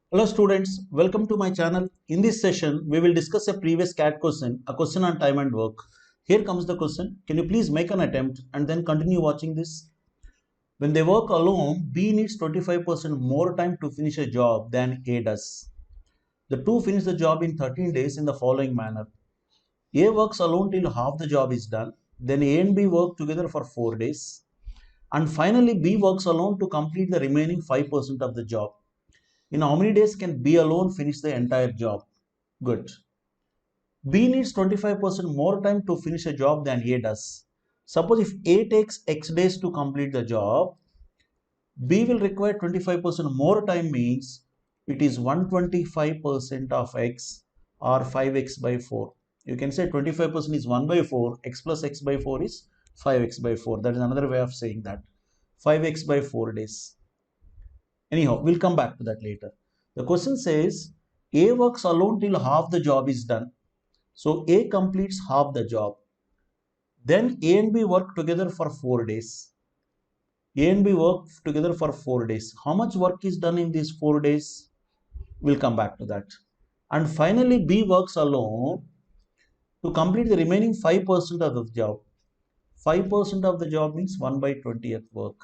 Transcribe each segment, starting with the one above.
Hello students, welcome to my channel. In this session, we will discuss a previous CAT question, a question on time and work. Here comes the question. Can you please make an attempt and then continue watching this? When they work alone, B needs 25% more time to finish a job than A does. The two finish the job in 13 days in the following manner. A works alone till half the job is done. Then A and B work together for 4 days. And finally, B works alone to complete the remaining 5% of the job. In how many days can B alone finish the entire job? Good. B needs 25% more time to finish a job than A does. Suppose if A takes X days to complete the job, B will require 25% more time means it is 125% of X or 5X by 4. You can say 25% is 1 by 4, X plus X by 4 is 5X by 4. That is another way of saying that. 5X by 4 days. Anyhow, we'll come back to that later. The question says A works alone till half the job is done. So A completes half the job. Then A and B work together for 4 days. A and B work together for 4 days. How much work is done in these 4 days? We'll come back to that. And finally, B works alone to complete the remaining 5% of the job. 5% of the job means 1 by 20th work.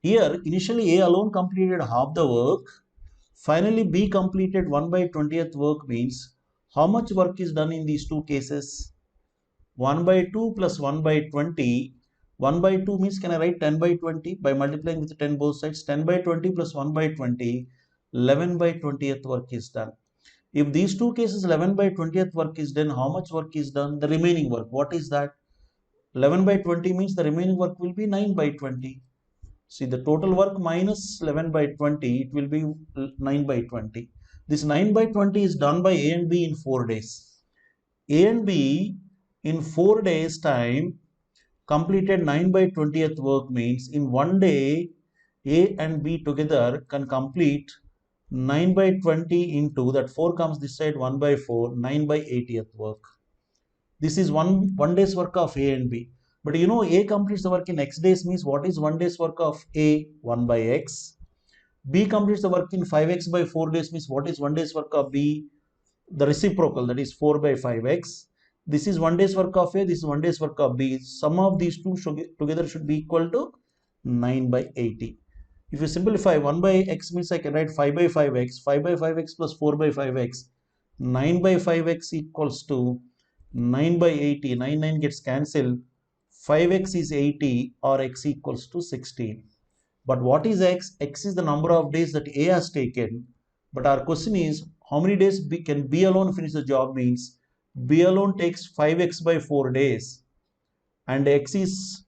Here, initially A alone completed half the work. Finally, B completed 1 by 20th work means how much work is done in these two cases? 1 by 2 plus 1 by 20. 1 by 2 means can I write 10 by 20 by multiplying with 10 both sides? 10 by 20 plus 1 by 20. 11 by 20th work is done. If these two cases 11 by 20th work is done, how much work is done? The remaining work. What is that? 11 by 20 means the remaining work will be 9 by 20. See, the total work minus 11 by 20, it will be 9 by 20. This 9 by 20 is done by A and B in 4 days. A and B in 4 days time completed 9 by 20th work means in 1 day A and B together can complete 9 by 20 into that 4 comes this side 1 by 4, 9 by 80th work. This is one day's work of A and B. But you know A completes the work in X days means what is 1 day's work of A? 1 by X. B completes the work in 5X by 4 days means what is 1 day's work of B? The reciprocal, that is 4 by 5X. This is 1 day's work of A, this is 1 day's work of B. Sum of these two together should be equal to 9 by 80. If you simplify 1 by X means I can write 5 by 5X, 5 by 5X plus 4 by 5X. 9 by 5X equals to 9 by 80, 9 gets cancelled, 5x is 80 or x equals to 16. But what is x? X is the number of days that A has taken. But our question is how many days can B alone finish the job means B alone takes 5x by 4 days and x is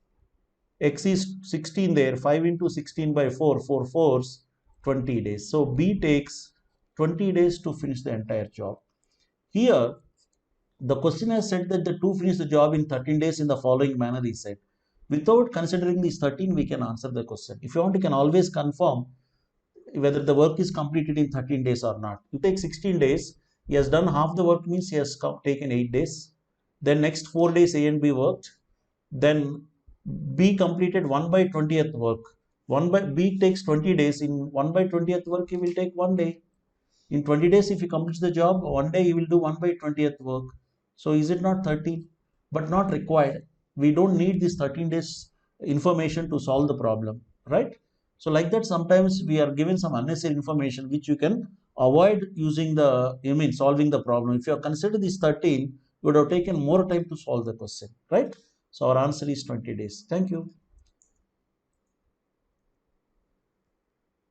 16 there, 5 into 16 by 4, 4 fours, 20 days. So B takes 20 days to finish the entire job. Here the question has said that the two finish the job in 13 days in the following manner, he said. Without considering these 13, we can answer the question. If you want, you can always confirm whether the work is completed in 13 days or not. You take 16 days, he has done half the work means he has taken 8 days. Then next 4 days A and B worked. Then B completed 1 by 20th work. B takes 20 days. In 1 by 20th work, he will take 1 day. In 20 days, if he completes the job, 1 day he will do 1 by 20th work. So is it not 13? But not required. We don't need this 13 days information to solve the problem, right? So like that, sometimes we are given some unnecessary information which you can avoid using solving the problem. If you have considered this 13, you would have taken more time to solve the question, right? So our answer is 20 days. Thank you.